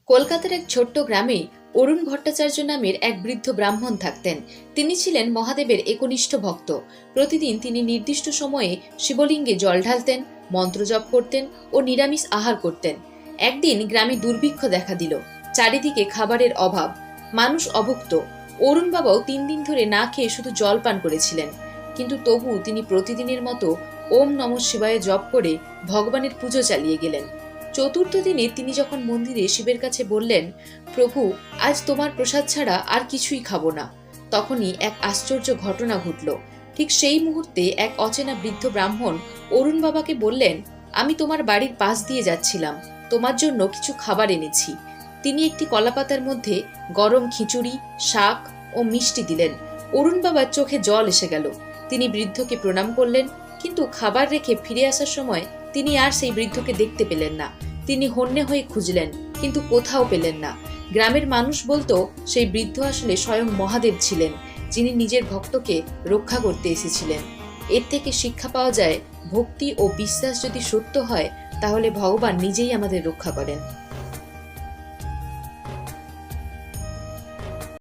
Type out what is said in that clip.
কলকাতার এক ছোট্ট গ্রামে অরুণ ভট্টাচার্য নামের এক বৃদ্ধ ব্রাহ্মণ থাকতেন। তিনি ছিলেন মহাদেবের একনিষ্ঠ ভক্ত। প্রতিদিন তিনি নির্দিষ্ট সময়ে শিবলিঙ্গে জল ঢালতেন, মন্ত্র জপ করতেন ও নিরামিষ আহার করতেন। একদিন গ্রামে দুর্ভিক্ষ দেখা দিল। চারিদিকে খাবারের অভাব, মানুষ অভুক্ত। অরুণ বাবাও 3 দিন ধরে না খেয়ে শুধু জল পান করেছিলেন। কিন্তু তবু তিনি প্রতিদিনের মতো ওম নমঃ শিবায় জপ করে ভগবানের পুজো চালিয়ে গেলেন। চতুর্থ দিনে তিনি যখন মন্দিরে শিবের কাছে বললেন, প্রভু, আজ তোমার প্রসাদ ছাড়া আর কিছুই খাবো না, তখনই এক আশ্চর্য ঘটনা ঘটল। ঠিক সেই মুহূর্তে এক অচেনা বৃদ্ধ ব্রাহ্মণ অরুণ বাবাকে বললেন, আমি তোমার বাড়ির পাশ দিয়ে যাচ্ছিলাম, তোমার জন্য কিছু খাবার এনেছি। তিনি একটি কলাপাতার মধ্যে গরম খিচুড়ি, শাক ও মিষ্টি দিলেন। অরুণ বাবার চোখে জল এসে গেল। তিনি বৃদ্ধকে প্রণাম করলেন, কিন্তু খাবার রেখে ফিরে আসার সময় তিনি আর সেই বৃদ্ধকে দেখতে পেলেন না। তিনি হন্যে হয়ে খুঁজলেন, কিন্তু কোথাও পেলেন না। গ্রামের মানুষ বলতো সেই বৃদ্ধ আসলে স্বয়ং মহাদেব ছিলেন, যিনি নিজের ভক্তকে রক্ষা করতে এসেছিলেন। এর থেকে শিক্ষা পাওয়া যায়, ভক্তি ও বিশ্বাস যদি সত্য হয়, তাহলে ভগবান নিজেই আমাদের রক্ষা করেন।